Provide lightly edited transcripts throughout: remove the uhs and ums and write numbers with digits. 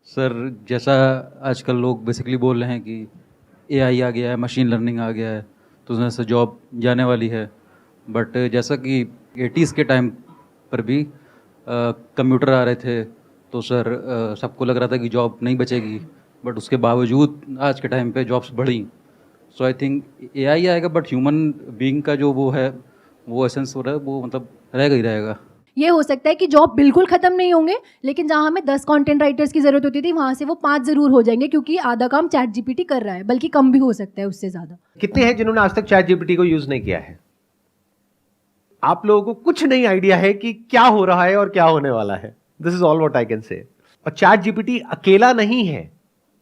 Sir, जैसा आजकल लोग बेसिकली बोल रहे हैं कि एआई आ गया है, मशीन लर्निंग आ गया है, तो उसमें से जॉब जाने वाली है। बट जैसा कि 80s के टाइम पर भी कंप्यूटर आ रहे थे, तो सर सबको लग रहा था कि जॉब नहीं बचेगी। बट उसके बावजूद आज के टाइम पे जॉब्स बढ़ी। सो आई थिंक एआई आएगा, बट ह्यूमन बीइंग का जो वो है, वो एसेंस हो रहा है, वो मतलब रहेगा ही रहेगा। ये हो सकता है कि जॉब बिल्कुल खत्म नहीं होंगे, लेकिन जहां हमें 10 कंटेंट राइटर्स की जरूरत होती थी वहां से वो 5 जरूर हो जाएंगे, क्योंकि आधा काम चैट जीपीटी कर रहा है, बल्कि कम भी हो सकता है उससे ज्यादा। कितने हैं जिन्होंने आज तक चैट जीपीटी को यूज नहीं किया है? आप लोगों को कुछ नहीं आइडिया है कि क्या हो रहा है और क्या होने वाला है। This is all what I can say. और चैट जीपीटी अकेला नहीं है,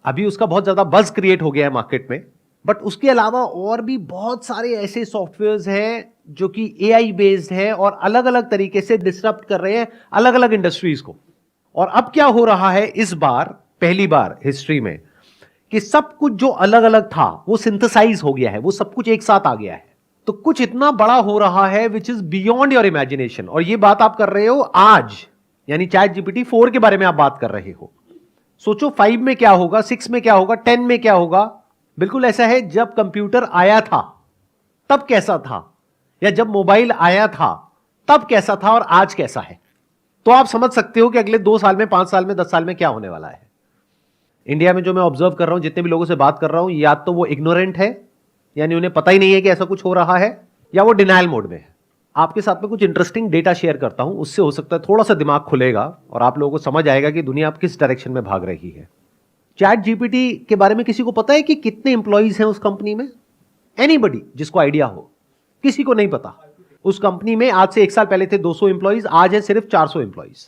अभी उसका बहुत ज्यादा बज क्रिएट हो गया है मार्केट में, बट उसके अलावा और भी बहुत सारे ऐसे सॉफ्टवेयर्स हैं जो कि एआई बेस्ड है और अलग अलग तरीके से डिसरप्ट कर रहे हैं अलग अलग इंडस्ट्रीज को। और अब क्या हो रहा है इस बार, पहली बार हिस्ट्री में, कि सब कुछ जो अलग अलग था वो सिंथेसाइज हो गया है, वो सब कुछ एक साथ आ गया है। तो कुछ इतना बड़ा हो रहा है which is beyond your imagination. और ये बात आप कर रहे हो आज, यानी चैट जीपीटी 4 के बारे में आप बात कर रहे हो। सोचो 5 में क्या होगा, 6 में क्या होगा, 10 में क्या होगा। बिल्कुल ऐसा है, जब कंप्यूटर आया था तब कैसा था, या जब मोबाइल आया था तब कैसा था, और आज कैसा है। तो आप समझ सकते हो कि अगले 2 साल में, 5 साल में, 10 साल में क्या होने वाला है। इंडिया में जो मैं ऑब्जर्व कर रहा हूं, जितने भी लोगों से बात कर रहा हूं, या तो वो इग्नोरेंट है, यानी उन्हें पता ही नहीं है कि ऐसा कुछ हो रहा है, या वो डिनायल मोड में है। आपके साथ में कुछ इंटरेस्टिंग डेटा शेयर करता हूं, उससे हो सकता है थोड़ा सा दिमाग खुलेगा और आप लोगों को समझ आएगा कि दुनिया अब किस डायरेक्शन में भाग रही है। चैट जीपीटी के बारे में किसी को पता है कि कितने इंप्लॉइज हैं उस कंपनी में? एनीबडी जिसको आइडिया हो? किसी को नहीं पता। उस कंपनी में आज से 1 साल पहले थे 200 इंप्लॉइज, आज है सिर्फ 400 इंप्लॉइज।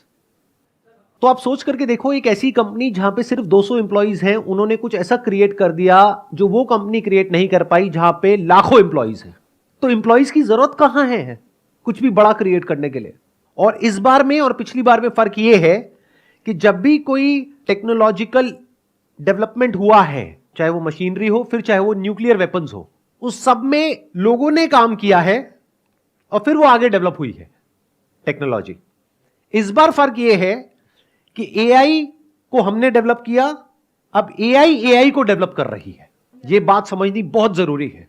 तो आप सोच करके देखो, एक ऐसी कंपनी जहां पे सिर्फ 200 इंप्लॉइज हैं, उन्होंने कुछ ऐसा क्रिएट कर दिया जो वो कंपनी क्रिएट नहीं कर पाई जहां पे लाखों इंप्लॉइज हैं। तो इंप्लॉइज की जरूरत कहां है कुछ भी बड़ा क्रिएट करने के लिए। और इस बार में और पिछली बार में फर्क यह है कि जब भी कोई टेक्नोलॉजिकल डेवलपमेंट हुआ है, चाहे वो मशीनरी हो, फिर चाहे वो न्यूक्लियर वेपन्स हो, उस सब में लोगों ने काम किया है और फिर वो आगे डेवलप हुई है टेक्नोलॉजी। इस बार फर्क यह है कि एआई को हमने डेवलप किया, अब एआई को डेवलप कर रही है। यह बात समझनी बहुत जरूरी है।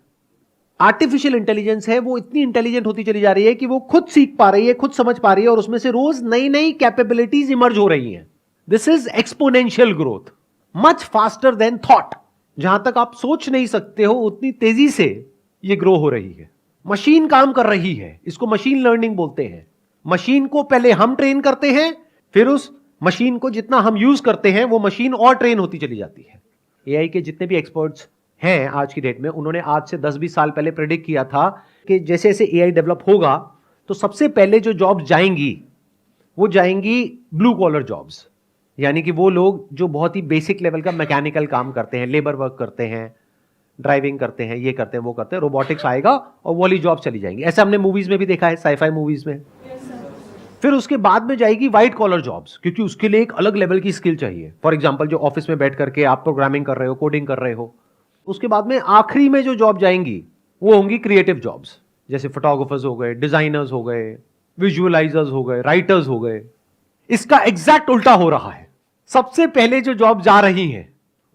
आर्टिफिशियल इंटेलिजेंस है, वो इतनी इंटेलिजेंट होती चली जा रही है कि वो खुद सीख पा रही है, खुद समझ पा रही है, और उसमें से रोज नई नई कैपेबिलिटीज इमर्ज हो रही हैं। This is exponential growth, much faster than thought. जहां तक आप सोच नहीं सकते हो उतनी तेजी से यह ग्रो हो रही है। मशीन काम कर रही है, इसको मशीन लर्निंग बोलते हैं। मशीन को पहले हम ट्रेन करते हैं, फिर उस मशीन को जितना हम यूज करते हैं वो मशीन और ट्रेन होती चली जाती है। एआई के जितने भी एक्सपर्ट्स हैं आज की डेट में, उन्होंने आज से 10-20 साल पहले प्रेडिक्ट किया था कि जैसे जैसे एआई डेवलप होगा तो सबसे पहले जो जॉब्स जाएंगी वो जाएंगी ब्लू कॉलर जॉब्स, यानी कि वो लोग जो बहुत ही बेसिक लेवल का मैकेनिकल काम करते हैं, लेबर वर्क करते हैं, ड्राइविंग करते हैं, ये करते हैं, वो करते हैं। रोबोटिक्स आएगा और वो वाली जॉब चली जाएंगी। ऐसा हमने मूवीज में भी देखा है, साइफाई मूवीज में। फिर उसके बाद में जाएगी व्हाइट कॉलर जॉब्स, क्योंकि उसके लिए एक अलग लेवल की स्किल चाहिए। फॉर एग्जांपल, जो ऑफिस में बैठ करके आप प्रोग्रामिंग कर रहे हो, कोडिंग कर रहे हो। उसके बाद में आखिरी में जो जॉब जाएंगी वो होंगी क्रिएटिव जॉब्स, जैसे फोटोग्राफर्स हो गए, डिजाइनर्स हो गए, विजुअलाइजर्स हो गए, राइटर्स हो गए। इसका एग्जैक्ट उल्टा हो रहा है। सबसे पहले जो जॉब जा रही हैं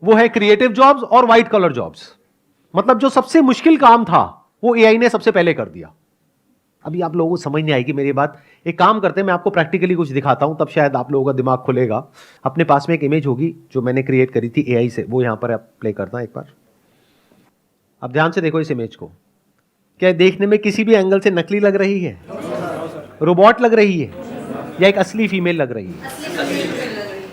वो है क्रिएटिव जॉब्स और व्हाइट कॉलर जॉब्स। मतलब जो सबसे मुश्किल काम था वो एआई ने सबसे पहले कर दिया। अभी आप लोगों को समझ नहीं आएगी मेरी बात। एक काम करते हैं, मैं आपको प्रैक्टिकली कुछ दिखाता हूं, तब शायद आप लोगों का दिमाग खुलेगा। अपने पास में एक इमेज होगी जो मैंने क्रिएट करी थी एआई से, वो यहां पर आप प्ले करता हूं एक बार। अब ध्यान से देखो इस इमेज को। क्या देखने में किसी भी एंगल से नकली लग रही है? रोबोट लग रही है या एक असली फीमेल लग रही है?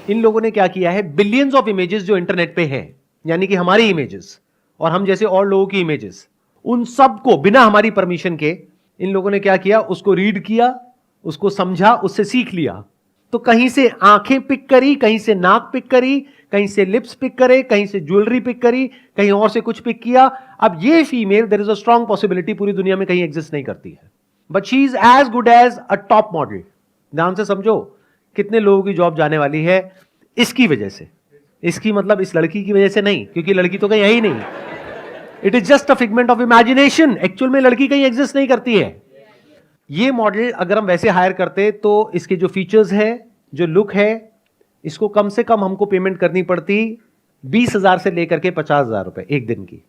इन लोगों ने क्या किया है, बिलियंस ऑफ इमेजेस जो इंटरनेट पे हैं, यानी कि हमारी इमेजेस और हम जैसे और लोगों की इमेजेस, उन सब को बिना हमारी परमिशन के इन लोगों ने क्या किया, उसको रीड किया, उसको समझा, उससे सीख लिया। तो कहीं से आंखें पिक करी, कहीं से नाक पिक करी, कहीं से लिप्स पिक करे, कहीं से ज्वेलरी पिक करी, कहीं और से कुछ पिक किया। अब ये female, there is a strong possibility, पूरी दुनिया में कहीं एग्जिस्ट नहीं करती है, but she is as good as a top model. ध्यान से समझो कितने लोगों की जॉब जाने वाली है इसकी वजह से। इसकी मतलब इस लड़की की वजह से नहीं, क्योंकि लड़की तो कहीं है ही नहीं। It is just a figment of imagination. Actual में लड़की कहीं एग्जिस्ट नहीं करती है। ये मॉडल अगर हम वैसे हायर करते तो इसके जो फीचर्स है, जो लुक है, इसको कम से कम हमको पेमेंट करनी पड़ती 20,000 से लेकर के 50,000 रुपए एक दिन की।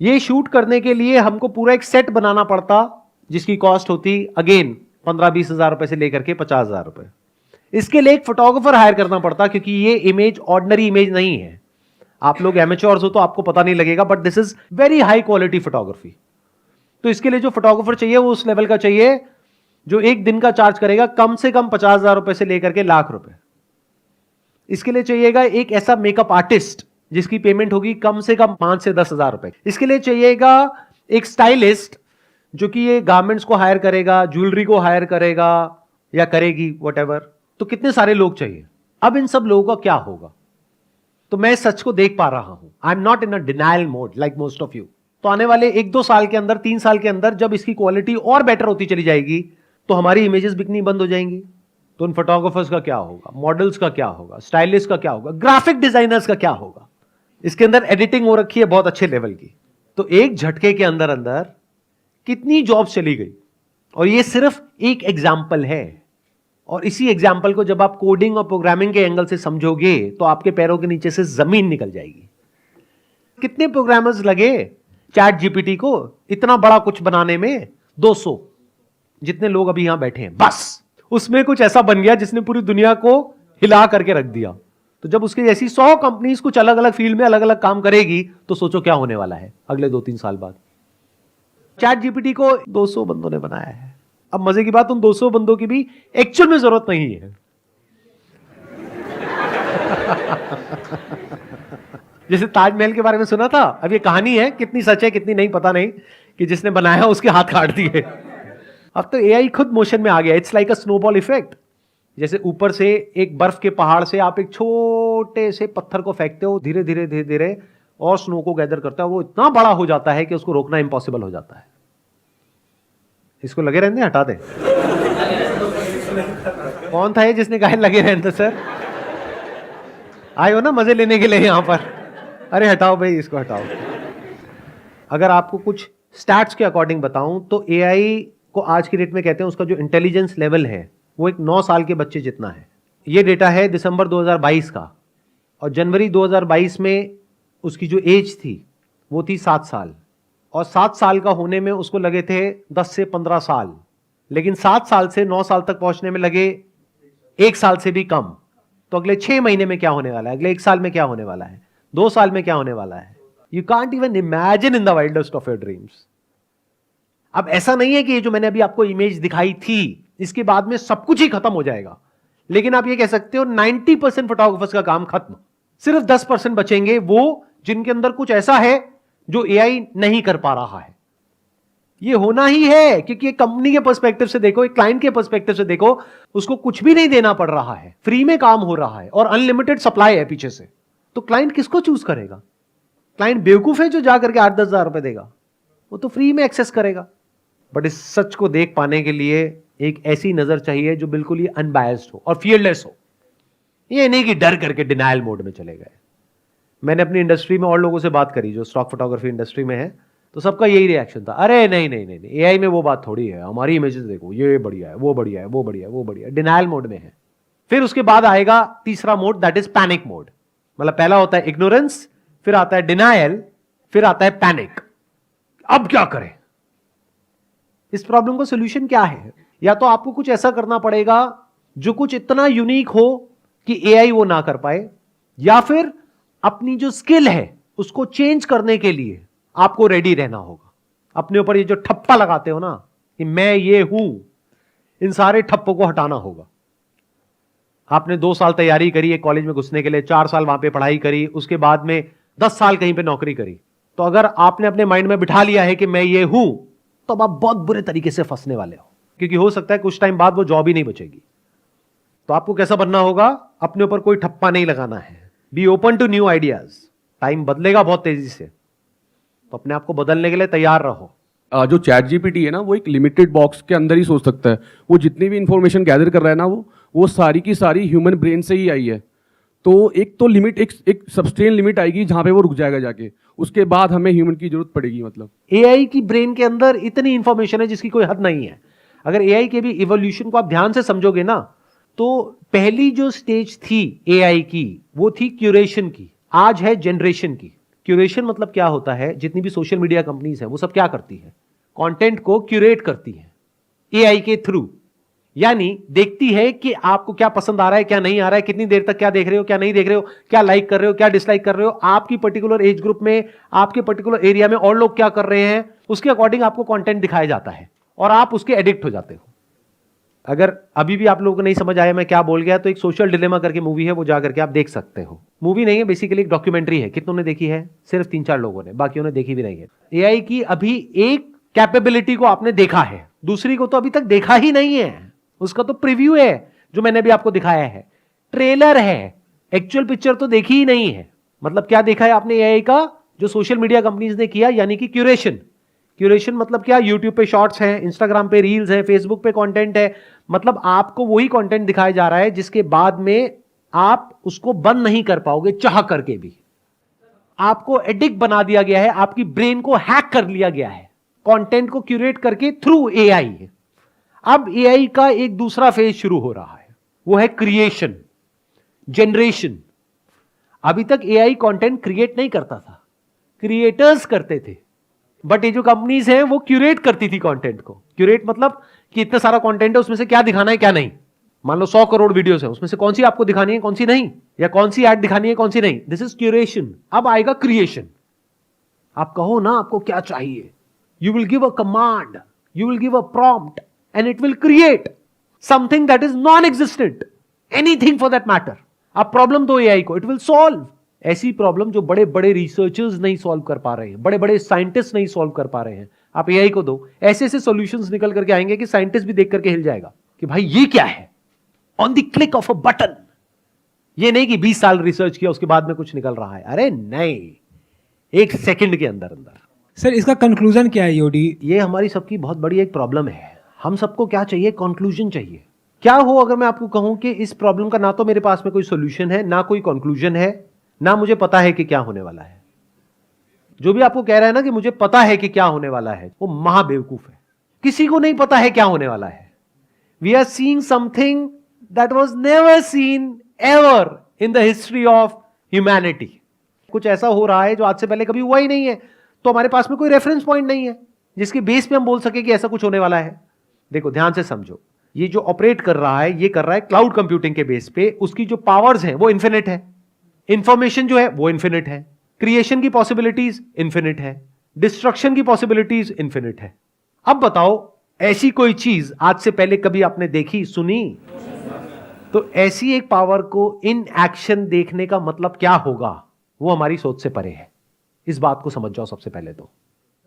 ये शूट करने के लिए हमको पूरा एक सेट बनाना पड़ता जिसकी कॉस्ट होती अगेन 15-20 हजार रुपए से लेकर के 50,000 रुपए। इसके लिए एक फोटोग्राफर हायर करना पड़ता क्योंकि ये इमेज ऑर्डिनरी इमेज नहीं है। आप लोग एमेच्योर्स हो तो आपको पता नहीं लगेगा, but this is very high quality photography. तो इसके लिए जो फोटोग्राफर चाहिए वो उस लेवल का चाहिए जो एक दिन का चार्ज करेगा कम से कम 50,000 रुपए से लेकर के लाख रुपए। इसके लिए चाहिएगा एक ऐसा मेकअप आर्टिस्ट जिसकी पेमेंट होगी कम से कम 5 से 10 हजार रुपए। इसके लिए चाहिएगा एक स्टाइलिस्ट जो कि ये गारमेंट्स को हायर करेगा, ज्वेलरी को हायर करेगा या करेगी व्हाटएवर। तो कितने सारे लोग चाहिए। अब इन सब लोगों का क्या होगा? तो मैं सच को देख पा रहा हूं। I am not in a denial mode like most of you. तो आने वाले 1-2 साल के अंदर, 3 साल के अंदर जब इसकी क्वालिटी और बेटर होती चली जाएगी तो हमारी इमेजेस बिकनी बंद हो जाएंगी। तो उन फोटोग्राफर्स का क्या होगा, मॉडल्स का क्या होगा, स्टाइलिस्ट का क्या होगा, ग्राफिक डिजाइनर्स का क्या होगा? इसके अंदर एडिटिंग हो रखी है बहुत अच्छे लेवल की। तो एक झटके के अंदर अंदर कितनी जॉब्स चली गई। और ये सिर्फ एक एग्जाम्पल है। और इसी एग्जाम्पल को जब आप कोडिंग और प्रोग्रामिंग के एंगल से समझोगे तो आपके पैरों के नीचे से जमीन निकल जाएगी। कितने प्रोग्रामर्स लगे चैट जीपीटी को इतना बड़ा कुछ बनाने में? 200 जितने लोग अभी यहां बैठे हैं, बस उसमें कुछ ऐसा बन गया जिसने पूरी दुनिया को हिला करके रख दिया। तो जब उसकी ऐसी 100 कंपनीज कुछ अलग अलग फील्ड में अलग अलग काम करेगी तो सोचो क्या होने वाला है अगले 2-3 साल बाद। चैट जीपीटी को 200 बंदों ने बनाया है। अब मजे की बात, उन 200 बंदों की भी एक्चुअल में जरूरत नहीं है। जैसे ताजमहल के बारे में सुना था, अब ये कहानी है, कितनी सच है कितनी नहीं पता नहीं, कि जिसने बनाया उसके हाथ काट दिए। अब तो एआई खुद मोशन में आ गया। It's like a snowball effect. जैसे ऊपर से एक बर्फ के पहाड़ से आप एक छोटे से पत्थर को फेंकते हो, धीरे धीरे धीरे धीरे और स्नो को गैदर करता है, वो इतना बड़ा हो जाता है कि उसको रोकना इम्पॉसिबल हो जाता है। इसको लगे रहने हटा दे। कौन था ये जिसने कहा लगे रहने? सर आए हो ना मजे लेने के लिए यहां पर? अरे हटाओ भाई, इसको हटाओ। अगर आपको कुछ स्टैट्स के अकॉर्डिंग बताऊं तो एआई को आज की डेट में कहते हैं उसका जो इंटेलिजेंस लेवल है वो एक 9 साल के बच्चे जितना है। ये डेटा है दिसंबर 2022 का, और जनवरी 2022 में उसकी जो एज थी वो थी 7 साल, और 7 साल का होने में उसको लगे थे 10 से 15 साल, लेकिन 7 साल से 9 साल तक पहुंचने में लगे 1 साल से भी कम। तो अगले 6 महीने में क्या होने वाला है, अगले 1 साल में क्या होने वाला है, 2 साल में क्या होने वाला है? You can't even imagine in the wildest of your dreams. अब ऐसा नहीं है कि ये जो मैंने अभी आपको इमेज दिखाई थी इसके बाद में सब कुछ ही खत्म हो जाएगा, लेकिन आप ये कह सकते हो 90% फोटोग्राफर्स का काम खत्म, सिर्फ 10% बचेंगे वो जिनके अंदर कुछ ऐसा है जो एआई नहीं कर पा रहा है। ये होना ही है, क्योंकि एक कंपनी के पर्सपेक्टिव से देखो, एक क्लाइंट के पर्सपेक्टिव से देखो, उसको कुछ भी नहीं देना पड़ रहा है, फ्री में काम हो रहा है और अनलिमिटेड सप्लाई है पीछे से। तो क्लाइंट किसको चूज करेगा? क्लाइंट बेवकूफ है जो जाकर के 8-10 हजार रुपए देगा? वो तो फ्री में एक्सेस करेगा। बट इस सच को देख पाने के लिए एक ऐसी नजर चाहिए जो बिल्कुल ही अनबायस्ड हो और फियरलेस हो। ये नहीं कि डर करके डिनायल मोड में चले गए। मैंने अपनी इंडस्ट्री में और लोगों से बात करी जो स्टॉक फोटोग्राफी इंडस्ट्री में है, तो सबका यही रिएक्शन था, अरे नहीं नहीं नहीं नहीं, एआई में वो बात थोड़ी है, हमारी इमेजेस देखो, ये बढ़िया है, वो बढ़िया है, वो बढ़िया है, वो बढ़िया है। डिनायल मोड में है। फिर उसके बाद आएगा तीसरा mode, that is panic mode. मतलब पहला होता है इग्नोरेंस, फिर आता है डिनायल, फिर आता है पैनिक। अब क्या करें? इस प्रॉब्लम का सोल्यूशन क्या है? या तो आपको कुछ ऐसा करना पड़ेगा जो कुछ इतना यूनिक हो कि एआई वो ना कर पाए, या फिर अपनी जो स्किल है उसको चेंज करने के लिए आपको रेडी रहना होगा। अपने ऊपर ये जो ठप्पा लगाते हो ना कि मैं ये हूं, इन सारे ठप्पों को हटाना होगा। आपने 2 साल तैयारी करी एक कॉलेज में घुसने के लिए, 4 साल वहां पे पढ़ाई करी, उसके बाद में 10 साल कहीं पे नौकरी करी, तो अगर आपने अपने माइंड में बिठा लिया है कि मैं ये हूं, तो अब आप बहुत बुरे तरीके से फंसने वाले हो, क्योंकि हो सकता है कुछ टाइम बाद वो जॉब ही नहीं बचेगी। तो आपको कैसा बनना होगा? अपने ऊपर कोई ठप्पा नहीं लगाना है। Be open to new ideas. Time बदलेगा बहुत तेजी से, तो अपने आप को बदलने के लिए तैयार रहो। जो चैट जीपीटी है ना, वो एक लिमिटेड बॉक्स के अंदर ही सोच सकता है। वो जितनी भी इंफॉर्मेशन गैदर कर रहा है ना, वो सारी की सारी ह्यूमन ब्रेन से ही आई है। तो एक तो लिमिट, एक सब्सटेन लिमिट आएगी जहां पे वो रुक जाएगा जाके, उसके बाद हमें ह्यूमन की जरूरत पड़ेगी। मतलब एआई की ब्रेन के अंदर इतनी इंफॉर्मेशन है जिसकी कोई हद नहीं है। अगर एआई के भी इवोल्यूशन को आप ध्यान से समझोगे ना, तो पहली जो स्टेज थी एआई की वो थी क्यूरेशन की, आज है जनरेशन की। क्यूरेशन मतलब क्या होता है, जितनी भी सोशल मीडिया कंपनीज हैं वो सब क्या करती है, कंटेंट को क्यूरेट करती है एआई के थ्रू। यानी देखती है कि आपको क्या पसंद आ रहा है, क्या नहीं आ रहा है, कितनी देर तक क्या देख रहे हो, क्या नहीं देख रहे हो, क्या लाइक कर रहे हो, क्या डिसलाइक कर रहे हो, आपकी पर्टिकुलर एज ग्रुप में, आपके पर्टिकुलर एरिया में और लोग क्या कर रहे हैं, उसके अकॉर्डिंग आपको कंटेंट दिखाया जाता है और आप उसके एडिक्ट हो जाते हो। अगर अभी भी आप लोगों को नहीं समझ आया मैं क्या बोल गया, तो एक सोशल डिलेमा करके मूवी है, वो जा करके आप देख सकते हो। मूवी नहीं है, बेसिकली एक डॉक्यूमेंट्री है। कितनों ने देखी है? सिर्फ 3-4 लोगों ने, बाकियों ने देखी भी नहीं है। एआई की अभी एक कैपेबिलिटी को आपने देखा है, दूसरी को तो अभी तक देखा ही नहीं है। उसका तो प्रीव्यू है जो मैंने भी आपको दिखाया है, ट्रेलर है, एक्चुअल पिक्चर तो देखी ही नहीं है। मतलब क्या देखा है आपने एआई का? जो सोशल मीडिया कंपनीज ने किया, यानी कि क्यूरेशन। क्यूरेशन मतलब क्या? यूट्यूब पे शॉर्ट्स हैं, इंस्टाग्राम पे रील्स हैं, फेसबुक पे कंटेंट है। मतलब आपको वही कंटेंट दिखाया जा रहा है जिसके बाद में आप उसको बंद नहीं कर पाओगे चाह करके भी। आपको एडिक्ट बना दिया गया है, आपकी ब्रेन को हैक कर लिया गया है कंटेंट को क्यूरेट करके थ्रू एआई। अब एआई का एक दूसरा फेज शुरू हो रहा है, वो है क्रिएशन, जनरेशन। अभी तक एआई कंटेंट क्रिएट नहीं करता था, क्रिएटर्स करते थे। बट ये जो कंपनीज हैं वो क्यूरेट करती थी कंटेंट को। क्यूरेट मतलब कि इतना सारा कंटेंट है, उसमें से क्या दिखाना है क्या नहीं। मान लो 100 करोड़ वीडियोस हैं, उसमें से कौन सी आपको दिखानी है कौन सी नहीं, या कौन सी ऐड दिखानी है कौन सी नहीं। This is curation. अब आएगा क्रिएशन। आप कहो ना आपको क्या चाहिए, you will give a command, you will give a prompt and it will create something that is non existent, anything for that matter. आप प्रॉब्लम दो एआई को, इट विल सॉल्व। ऐसी प्रॉब्लम जो बड़े बड़े रिसर्चर्स नहीं सॉल्व कर पा रहे हैं, बड़े बड़े साइंटिस्ट नहीं सॉल्व कर पा रहे हैं, आप एआई को दो, ऐसे ऐसे सॉल्यूशंस निकल करके आएंगे कि साइंटिस्ट भी देख करके हिल जाएगा कि भाई ये क्या है, on the click of a button. ये नहीं कि 20 साल रिसर्च किया उसके बाद में कुछ निकल रहा है, अरे नहीं, एक सेकंड के अंदर अंदर। सर इसका कंक्लूजन क्या है योडी? ये हमारी सबकी बहुत बड़ी एक प्रॉब्लम है। हम सबको क्या चाहिए? कंक्लूजन चाहिए। क्या हो अगर मैं आपको कहूं कि इस प्रॉब्लम का ना तो मेरे पास में कोई सॉल्यूशन है, ना कोई कंक्लूजन है, ना मुझे पता है कि क्या होने वाला है। जो भी आपको कह रहा है ना कि मुझे पता है कि क्या होने वाला है, वो महाबेवकूफ है। किसी को नहीं पता है क्या होने वाला है। We are seeing something that was never seen ever in the history of humanity. कुछ ऐसा हो रहा है जो आज से पहले कभी हुआ ही नहीं है, तो हमारे पास में कोई रेफरेंस पॉइंट नहीं है जिसके बेस पे हम बोल सके कि ऐसा कुछ होने वाला है। देखो ध्यान से समझो, ये जो ऑपरेट कर रहा है, ये कर रहा है क्लाउड कंप्यूटिंग के बेस पे। उसकी जो पावर्स हैं वो इन्फिनिट है, इंफॉर्मेशन जो है वो इन्फिनिट है, क्रिएशन की पॉसिबिलिटीज इन्फिनिट है, डिस्ट्रक्शन की पॉसिबिलिटीज इन्फिनिट है। अब बताओ ऐसी कोई चीज आज से पहले कभी आपने देखी, सुनी? तो ऐसी एक पावर को इन एक्शन देखने का मतलब क्या होगा, वो हमारी सोच से परे है। इस बात को समझ जाओ सबसे पहले तो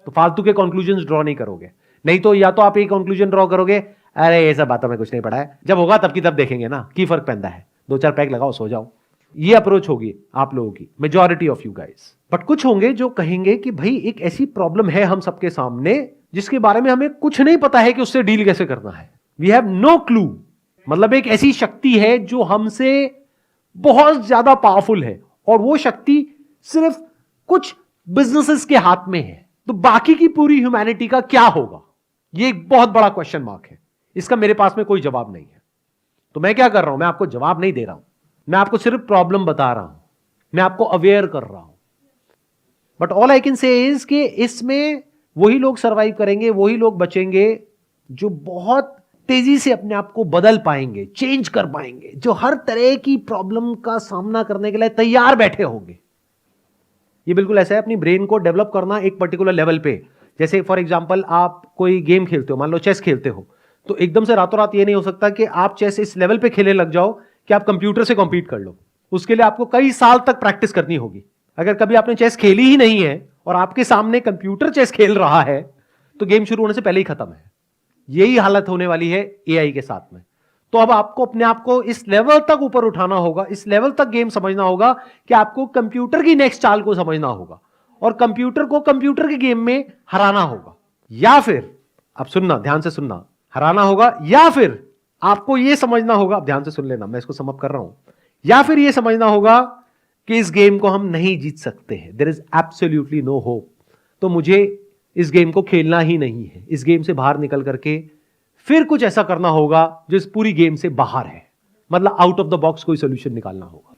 फालतू के कंक्लूजन्स ड्रॉ नहीं करोगे। नहीं तो या तो आप एक कंक्लूजन ड्रॉ करोगे, अरे ये सब बातों में कुछ नहीं पड़ा है, जब होगा तब की तब देखेंगे ना, की फर्क पैदा है, 2-4 पैक लगाओ सो जाओ। ये अप्रोच होगी आप लोगों की, majority of you guys. But कुछ होंगे जो कहेंगे कि भाई एक ऐसी प्रॉब्लम है हम सबके सामने जिसके बारे में हमें कुछ नहीं पता है कि उससे डील कैसे करना है। We have no clue. मतलब एक ऐसी शक्ति है जो हमसे बहुत ज्यादा पावरफुल है, और वो शक्ति सिर्फ कुछ बिजनेसेस के हाथ में है। तो बाकी की पूरी ह्यूमैनिटी का क्या होगा? ये एक बहुत बड़ा क्वेश्चन मार्क है। इसका मेरे पास में कोई जवाब नहीं है। तो मैं क्या कर रहा हूं, मैं आपको जवाब नहीं दे रहा हूं, मैं आपको सिर्फ प्रॉब्लम बता रहा हूं, मैं आपको अवेयर कर रहा हूं। But all I can say is कि इसमें वही लोग सरवाइव करेंगे, वही लोग बचेंगे जो बहुत तेजी से अपने आप को बदल पाएंगे, चेंज कर पाएंगे, जो हर तरह की प्रॉब्लम का सामना करने के लिए तैयार बैठे होंगे। ये बिल्कुल ऐसा है अपनी ब्रेन को डेवलप करना एक पर्टिकुलर लेवल पे। जैसे फॉर एग्जांपल आप कोई गेम खेलते हो, मान लो चेस खेलते हो, तो एकदम से रातों रात ये नहीं हो सकता कि आप चेस इस लेवल पे खेलने लग जाओ कि आप कंप्यूटर से कॉम्पीट कर लो। उसके लिए आपको कई साल तक प्रैक्टिस करनी होगी। अगर कभी आपने चेस खेली ही नहीं है और आपके सामने कंप्यूटर चेस खेल रहा है, तो गेम शुरू होने से पहले ही खत्म है। यही हालत होने वाली है एआई के साथ में। तो अब आपको अपने आप को इस लेवल तक ऊपर उठाना होगा, इस लेवल तक गेम समझना होगा कि आपको कंप्यूटर की नेक्स्ट चाल को समझना होगा और कंप्यूटर को कंप्यूटर के गेम में हराना होगा। या फिर अब सुनना, ध्यान से सुनना, हराना होगा, या फिर आपको यह समझना होगा, अब ध्यान से सुन लेना, मैं इसको समअप कर रहा हूं, या फिर यह समझना होगा कि इस गेम को हम नहीं जीत सकते हैं, there is absolutely no hope, तो मुझे इस गेम को खेलना ही नहीं है। इस गेम से बाहर निकल करके फिर कुछ ऐसा करना होगा जो इस पूरी गेम से बाहर है। मतलब आउट ऑफ द बॉक्स कोई सोल्यूशन निकालना होगा।